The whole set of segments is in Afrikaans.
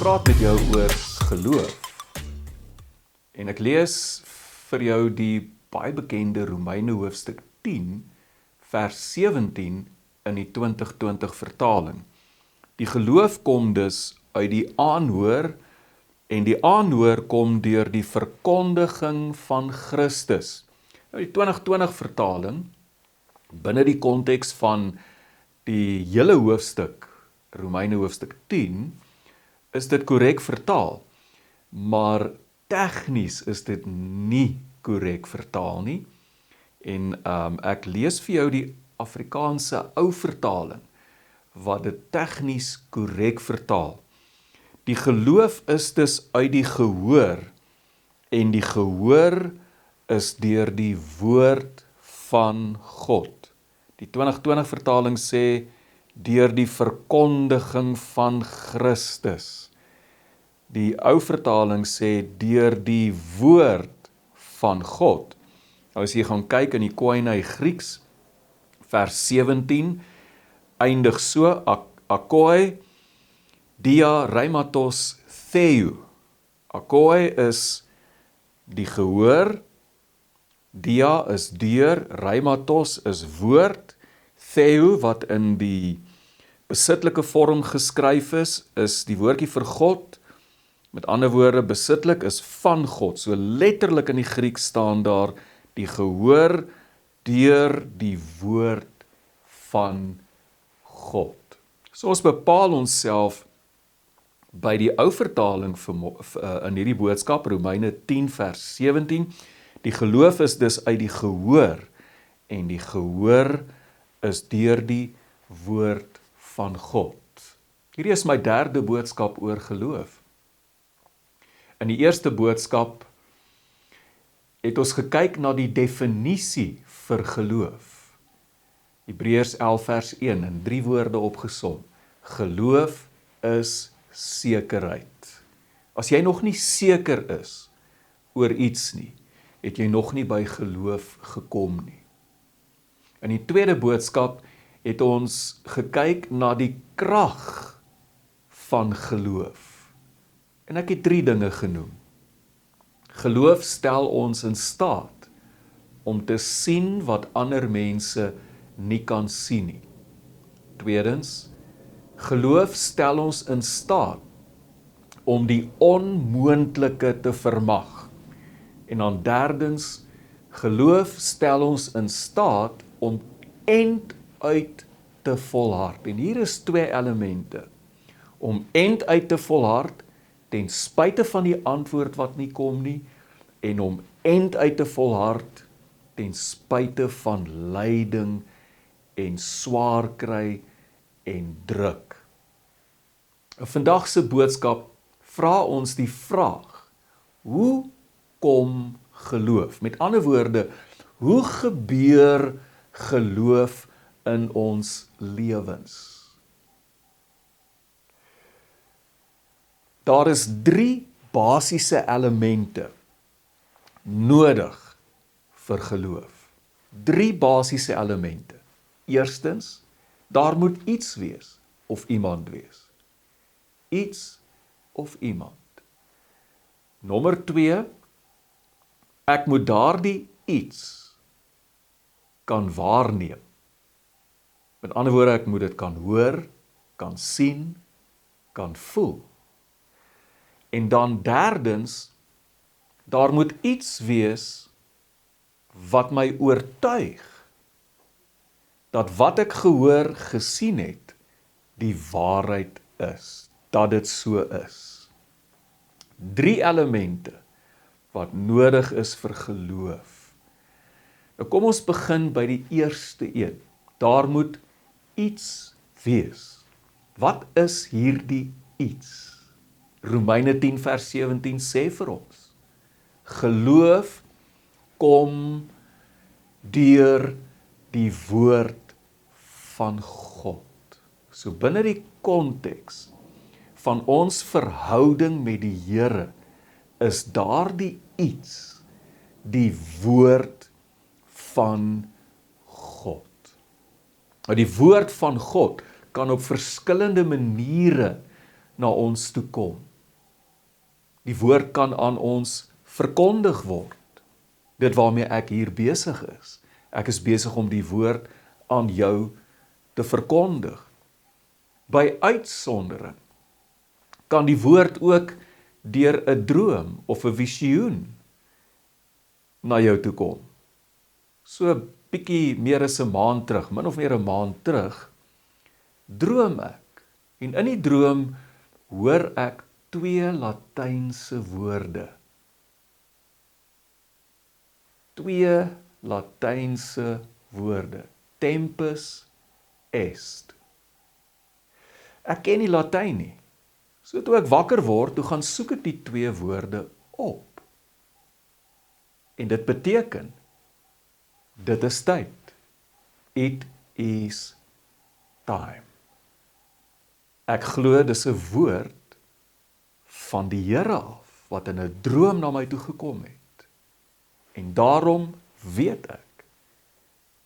praat met jou oor geloof. En ek lees vir jou die baie bekende Romeine hoofstuk 10, vers 17 in die 2020 vertaling. Die geloof kom dus uit die aanhoor, en die aanhoor kom deur die verkondiging van Christus. Nou die 2020 vertaling, binne die konteks van die hele hoofstuk, Romeine hoofstuk 10, is dit korrek vertaal, maar tegnies is dit nie korrek vertaal nie, en ek lees vir jou die Afrikaanse ou vertaling, wat dit tegnies korrek vertaal. Die geloof is dus uit die gehoor, en die gehoor is deur die woord van God. Die 2020 vertaling sê, deur die verkondiging van Christus. Die ou vertaling sê, deur die woord van God. Nou as jy gaan kyk in die Koine Grieks, vers 17, eindig so, akoi, dia rheimatos theou. Akoi is die gehoor, dia is deur, rheimatos is woord, theou wat in die besittelike vorm geskryf is die woordjie vir God, met ander woorde, besittelik is van God, so letterlik in die Grieks staan daar, die gehoor deur die woord van God. So ons bepaal onsself by die ou vertaling in hierdie boodskap, Romeine 10 vers 17, die geloof is dus uit die gehoor, en die gehoor is deur die woord van God. Hierdie is my derde boodskap oor geloof. In die eerste boodskap het ons gekyk na die definisie vir geloof. Hebreërs 11 vers 1, in 3 woorde opgesom. Geloof is sekerheid. As jy nog nie seker is oor iets nie, het jy nog nie by geloof gekom nie. In die tweede boodskap het ons gekyk na die krag van geloof. En ek het 3 dinge genoem. Geloof stel ons in staat om te sien wat ander mense nie kan sien nie. Tweedens, geloof stel ons in staat om die onmoontlike te vermag. En dan derdens, geloof stel ons in staat om enduit te volhard. En hier is 2 elemente. Om enduit te volhard, ten spyte van die antwoord wat nie kom nie, en om enduit te volhard, ten spyte van lyding en swaar kry en druk. In vandag se boodskap vra ons die vraag, hoe kom geloof? Met ander woorde, hoe gebeur geloof in ons lewens? Daar is 3 basiese elemente nodig vir geloof. 3 basiese elemente. Eerstens, daar moet iets wees of iemand wees. Iets of iemand. Nommer 2, ek moet daardie iets kan waarneem. Met ander woorde, ek moet dit kan hoor, kan sien, kan voel. En dan derdens, daar moet iets wees wat my oortuig dat wat ek gehoor, gesien het, die waarheid is, dat dit so is. 3 elemente wat nodig is vir geloof. Nou kom ons begin by die eerste een. Daar moet iets wees. Wat is hierdie iets? Romeine 10 vers 17 sê vir ons, geloof kom deur die woord van God. So binne die konteks van ons verhouding met die Here, is daardie iets die woord van God. Nou die woord van God kan op verskillende maniere na ons toe kom. Die woord kan aan ons verkondig word. Dit waarmee ek hier besig is. Ek is besig om die woord aan jou te verkondig. By uitsondering kan die woord ook deur 'n droom of 'n visioen na jou toe kom. So bietjie meer as 'n maand terug, min of meer 'n maand terug, droom ek. En in die droom hoor ek 2 Latynse woorde. 2 Latynse woorde. Tempus est. Ek ken nie Latyn nie. So toe ek wakker word, toe gaan soek ek die 2 woorde op. En dit beteken, dit is tyd. It is time. Ek glo dis 'n woord van die Here af, wat in 'n droom na my toe gekom het. En daarom weet ek,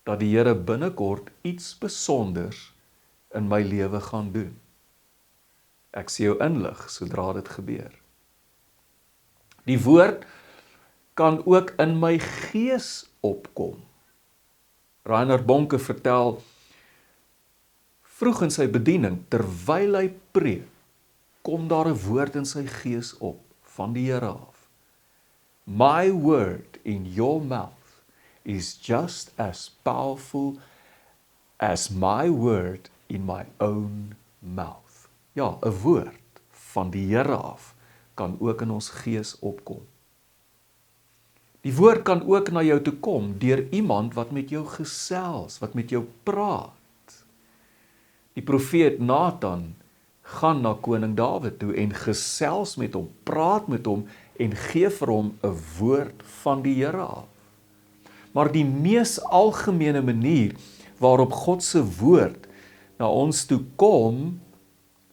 dat die Here binnekort iets besonders in my lewe gaan doen. Ek sê jou inlig, sodra dit gebeur. Die woord kan ook in my gees opkom. Reinhard Bonke vertel, vroeg in sy bediening, terwyl hy preek, kom daar 'n woord in sy gees op, van die Here af. My word in your mouth is just as powerful as my word in my own mouth. Ja, 'n woord van die Here af kan ook in ons gees opkom. Die woord kan ook na jou toe kom deur iemand wat met jou gesels, wat met jou praat. Die profeet Nathan gaan na koning Dawid toe en gesels met hom, praat met hom en gee vir hom 'n woord van die Here af. Maar die mees algemene manier waarop God se woord na ons toe kom,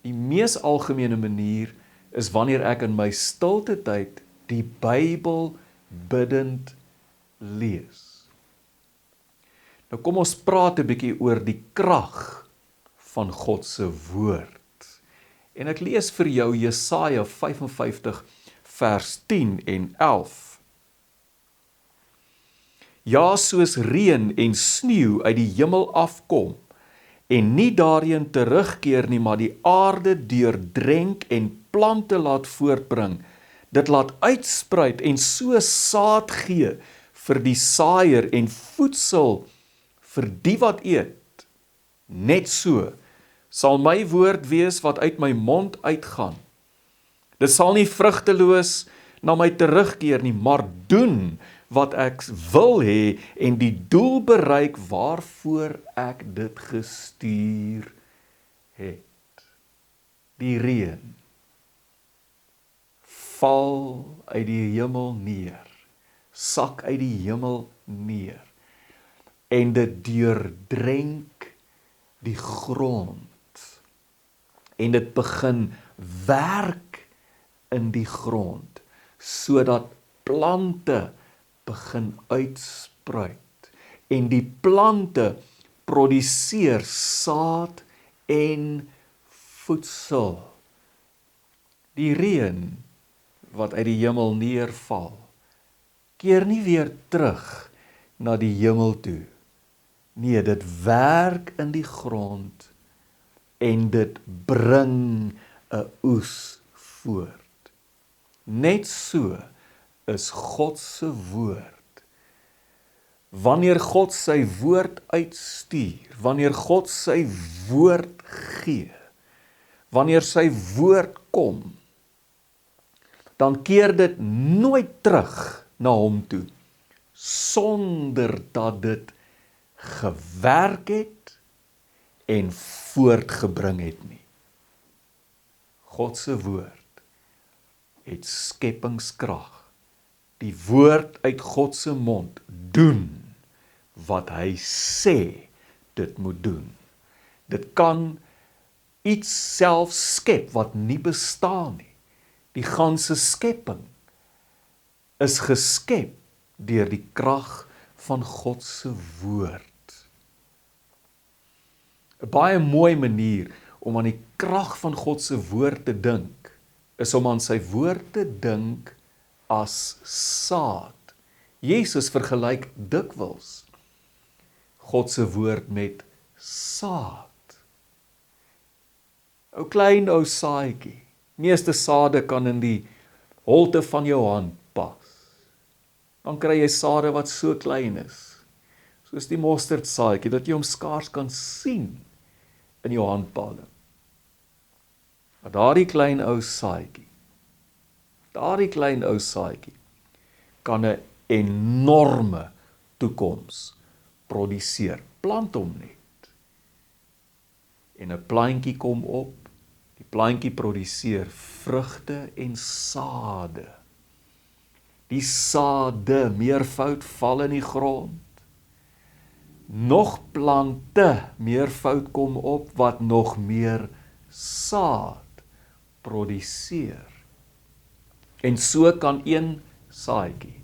die mees algemene manier is wanneer ek in my stilte tyd die Bybel biddend lees. Nou kom ons praat 'n bietjie oor die krag van God se woord. En ek lees vir jou Jesaja 55 vers 10 en 11. Ja, soos reën en sneeu uit die hemel afkom, en nie daarheen terugkeer nie, maar die aarde deurdrenk en plante laat voortbring, dit laat uitspruit en so saad gee vir die saaier en voedsel vir die wat eet. Net so sal my woord wees wat uit my mond uitgaan. Dit sal nie vrugteloos na my terugkeer nie, maar doen wat ek wil hê en die doel bereik waarvoor ek dit gestuur het. Die reën val uit die hemel neer, sak uit die hemel neer, en dit deurdrenk die grond, en dit begin werk in die grond, sodat plante begin uitspruit, en die plante produseer saad en voedsel. Die reën wat uit die hemel neerval, keer nie weer terug na die hemel toe. Nee, dit werk in die grond en dit bring 'n oes voort. Net so is God se woord. Wanneer God sy woord uitstuur, wanneer God sy woord gee, wanneer sy woord kom, dan keer dit nooit terug na hom toe, sonder dat dit gewerk het en voortgebring het nie. God se woord het skepingskrag. Die woord uit God se mond doen wat hy sê dit moet doen. Dit kan iets self skep wat nie bestaan nie. Die ganse skepping is geskep deur die krag van God se woord. 'n Baie mooi manier om aan die krag van God se woord te dink, is om aan sy woord te dink as saad. Jesus vergelyk dikwels God se woord met saad. Ou klein ou saadjie. Meeste sade kan in die holte van jou hand pas. Dan kry jy sade wat so klein is, soos die mosterdsaadjie, dat jy hom skaars kan sien in jou handpalm. Maar daardie klein ou saadjie, kan 'n enorme toekoms produseer. Plant hom net. En 'n plantjie kom op, die plantjie produseer vrugte en sade. Die sade, meervoud, val in die grond. Nog plante, meervoud kom op, wat nog meer saad produseer. En so kan een saadjie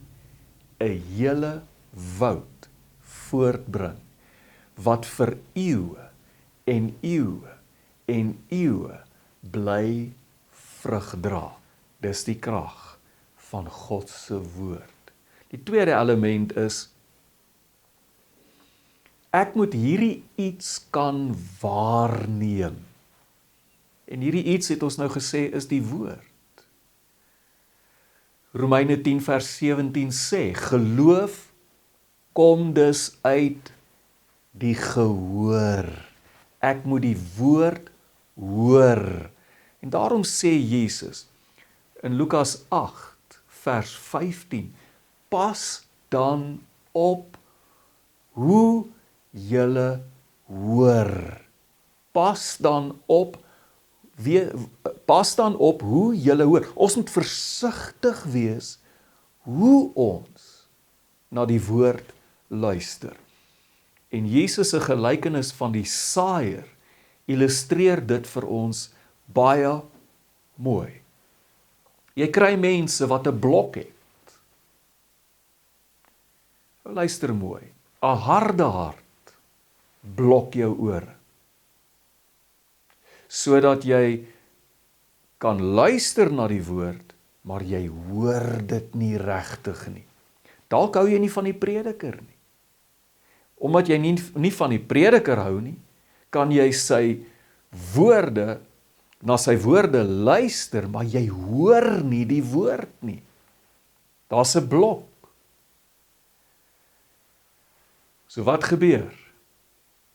'n hele woud voortbring, wat vir eeue en eeue en eeue bly vrug dra. Dis die krag van God se woord. Die tweede element is, ek moet hierdie iets kan waarneem. En hierdie iets, het ons nou gesê, is die woord. Romeine 10 vers 17 sê, geloof kom dus uit die gehoor. Ek moet die woord hoor. En daarom sê Jesus in Lukas 8 vers 15, pas dan op hoe julle hoor. Pas dan op hoe julle hoor. Ons moet versigtig wees hoe ons na die woord luister. En Jesus se gelykenis van die saaier illustreer dit vir ons baie mooi. Jy kry mense wat 'n blok het. Luister mooi. 'n harde hart blok jou ore, sodat jy kan luister na die woord, maar jy hoor dit nie regtig nie. Dalk hou jy nie van die prediker nie. Omdat jy nie van die prediker hou nie, kan jy na sy woorde luister, maar jy hoor nie die woord nie. Daar's 'n blok. So wat gebeur?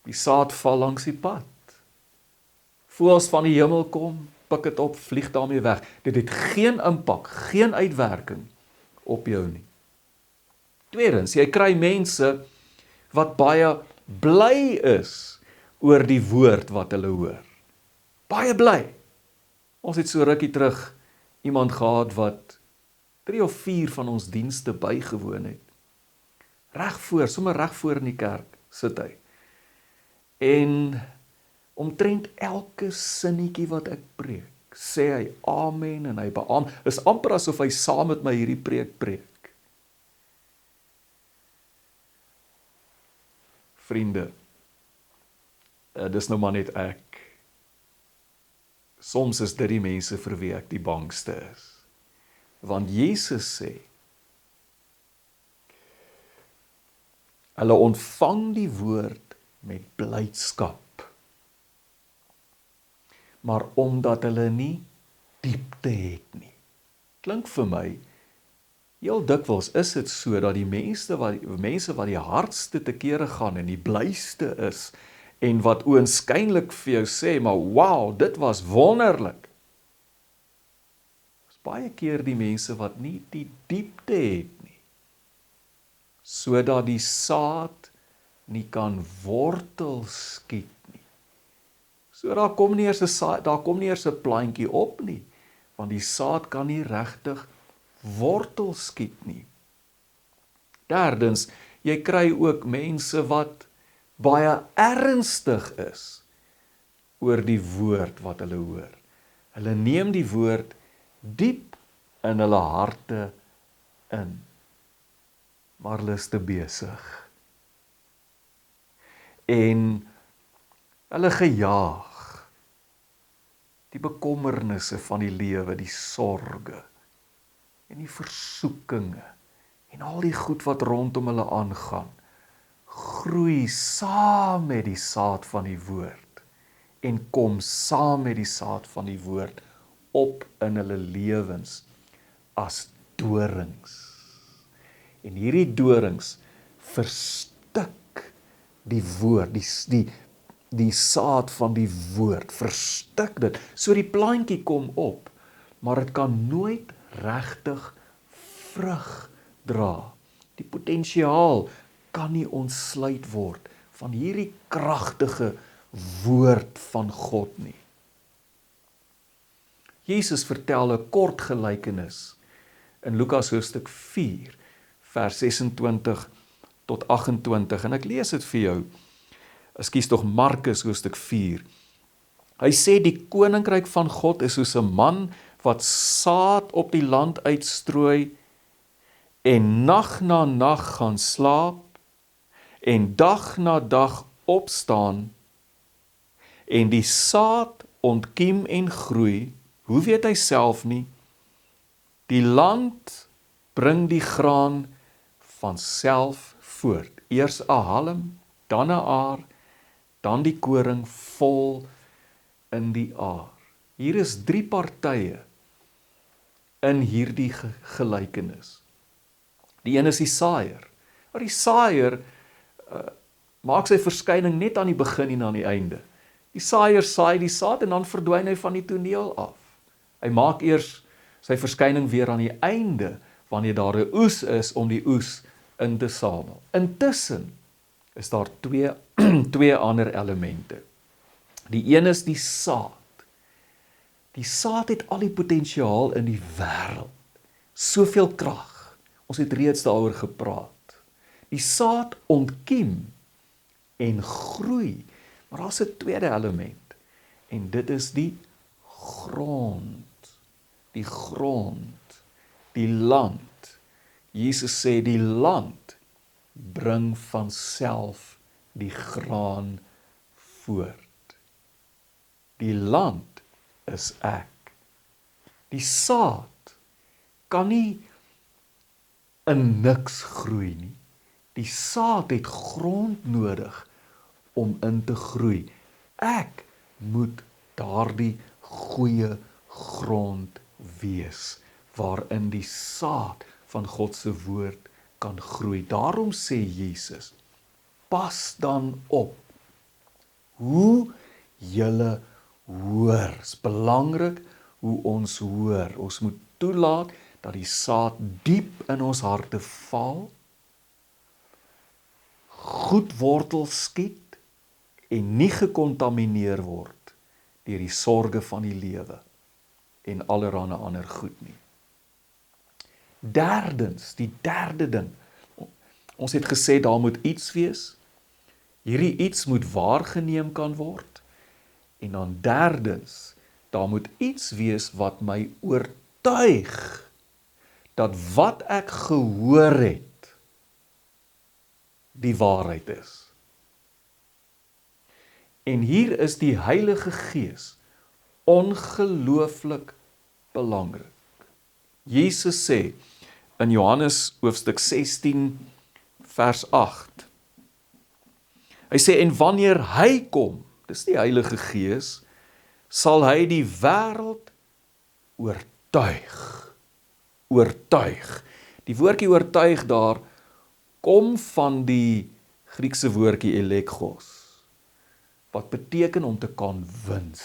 Die saad val langs die pad. Voëls van die hemel kom, pik dit op, vlieg daarmee weg. Dit het geen impak, geen uitwerking op jou nie. Tweedens, jy kry mense wat baie bly is oor die woord wat hulle hoor. Baie bly. Ons het so rukkie terug iemand gehad wat 3 of 4 van ons dienste bygewoon het. Sommer reg voor in die kerk sit hy. En omtrent elke sinnetjie wat ek preek, sê hy amen en hy beamoen. Is amper asof hy saam met my hierdie preek. Vriende, dis nou maar net ek. Soms is dit die mense vir wie ek die bangste is. Want Jesus sê, hulle ontvang die woord met blydskap. Maar omdat hulle nie diepte het nie. Klink vir my, heel dikwels is dit so, dat die mense wat die hardste te kere gaan en die blyste is, en wat oënskynlik vir jou sê, maar wow, dit was wonderlik. Is baie keer die mense wat nie die diepte het nie, sodat die saad nie kan wortel skiet nie. So daar kom nie eers 'n plantjie op nie, want die saad kan nie regtig wortel skiet nie. Derdens, jy kry ook mense wat baie ernstig is oor die woord wat hulle hoor. Hulle neem die woord diep in hulle harte in, maar hulle is te besig. En hulle gejaag die bekommernisse van die lewe, die sorge en die versoekinge en al die goed wat rondom hulle aangaan, groei saam met die saad van die woord en kom saam met die saad van die woord op in hulle lewens as dorings. En hierdie dorings verstik die woord, die saad van die woord, verstik dit. So die plantjie kom op, maar dit kan nooit regtig vrug dra. Die potensiaal kan nie ontsluit word van hierdie kragtige woord van God nie. Jesus vertel 'n kort gelykenis in Lukas hoofstuk 4, vers 26 tot 28, en ek lees dit vir jou. Ekskuus tog, Markus hoofstuk 4. Hy sê die koninkryk van God is soos 'n man wat saad op die land uitstrooi en nag na nag gaan slaap en dag na dag opstaan en die saad ontkiem en groei. Hoe weet hy self nie? Die land bring die graan van self voort. Eers 'n halm, dan 'n aar, dan die koring vol in die aar. Hier is 3 partye in hierdie gelykenis. Die een is die saaier. Maar die saaier maak sy verskyning net aan die begin en aan die einde. Die saaier saai die saad en dan verdwyn hy van die toneel af. Hy maak eers sy verskyning weer aan die einde, wanneer daar 'n oes is om die oes in te samel. Intussen is daar twee ander elemente. Die een is die saad. Die saad het al die potensiaal in die wêreld. Soveel krag. Ons het reeds daaroor gepraat. Die saad ontkiem en groei. Maar daar's 'n tweede element. En dit is die grond. Die grond. Die land. Jesus sê die land bring van self die graan voort. Die land is ek. Die saad kan nie in niks groei nie. Die saad het grond nodig om in te groei. Ek moet daardie goeie grond wees, waarin die saad van God se woord kan groei. Daarom sê Jesus, pas dan op hoe julle hoor. Dit is belangrik hoe ons hoor. Ons moet toelaat dat die saad diep in ons harte val, goed wortel skiet en nie gekontamineer word deur die sorge van die lewe en allerlei ander goed nie. Derdens, die derde ding. Ons het gesê daar moet iets wees. Hierdie iets moet waargeneem kan word. En dan derdens, daar moet iets wees wat my oortuig dat wat ek gehoor het, die waarheid is. En hier is die Heilige Gees ongelooflik belangrik. Jesus sê in Johannes hoofstuk 16 vers 8. Hy sê en wanneer hy kom, dis die Heilige Gees, sal hy die wêreld oortuig. Oortuig. Die woordjie oortuig daar kom van die Griekse woordjie elekgos, wat beteken om te kan wins.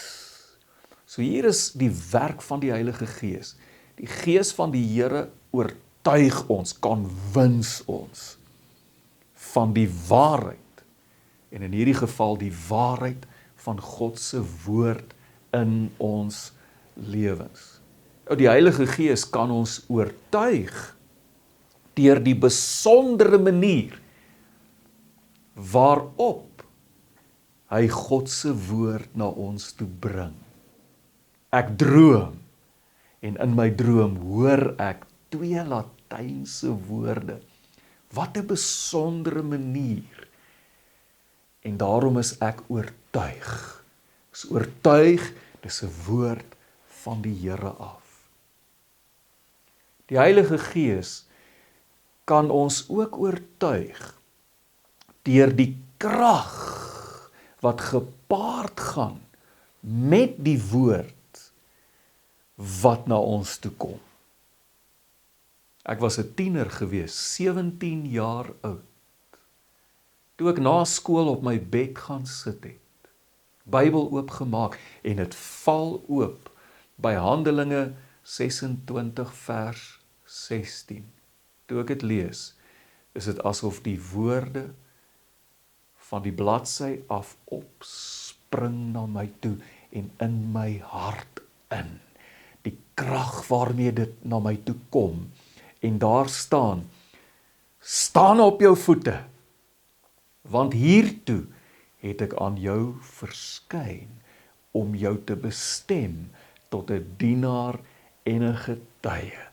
So hier is die werk van die Heilige Gees. Die Gees van die Here oortuig ons, kan wins ons van die waarheid. En in hierdie geval die waarheid van God se woord in ons lewens. Die Heilige Gees kan ons oortuig deur die besondere manier waarop hy God se woord na ons toe bring. Ek droom en in my droom hoor ek 2 Latynse woorde. Wat 'n besondere manier. En daarom is ek oortuig. Is oortuig Dis 'n woord van die Here af. Die Heilige Gees kan ons ook oortuig deur die krag wat gepaard gaan met die woord wat na ons toe kom. Ek was 'n tiener gewees, 17 jaar oud, toe ek na skool op my bed gaan sit het, Bybel oopgemaak en dit val oop by Handelinge 26 vers 16. Toe ek dit lees, is dit asof die woorde van die bladsy af opspring na my toe en in my hart in. Die krag waarmee dit na my toe kom. En daar staan, staan op jou voete, want hiertoe het ek aan jou verskyn, om jou te bestem tot 'n dienaar en 'n getuie.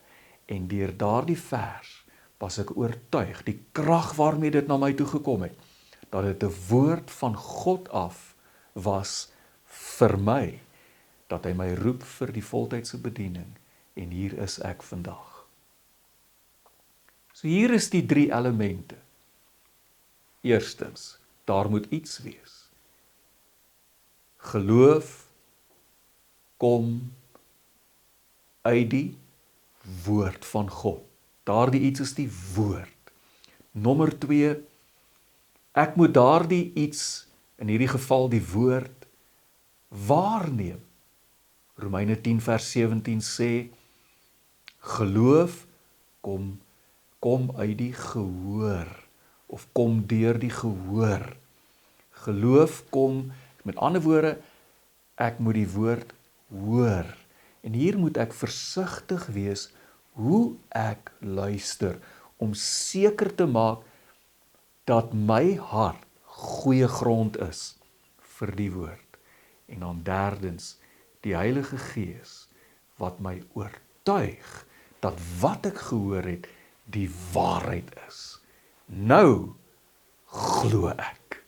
En deur daardie vers was ek oortuig, die krag waarmee dit na my toe gekom het, dat dit 'n woord van God af was vir my, dat hy my roep vir die voltydse bediening, en hier is ek vandag. So hier is die 3 elemente. Eerstens, daar moet iets wees. Geloof kom uit die woord van God. Daardie iets is die woord. Nommer 2, ek moet daardie iets, in hierdie geval die woord, waarneem. Romeine 10 vers 17 sê, geloof kom uit die gehoor, of kom deur die gehoor. Geloof kom, met ander woorde, ek moet die woord hoor. En hier moet ek versigtig wees hoe ek luister, om seker te maak dat my hart goeie grond is vir die woord. En dan derdens, die Heilige Gees wat my oortuig dat wat ek gehoor het die waarheid is. Nou glo ek.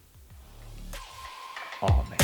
Amen.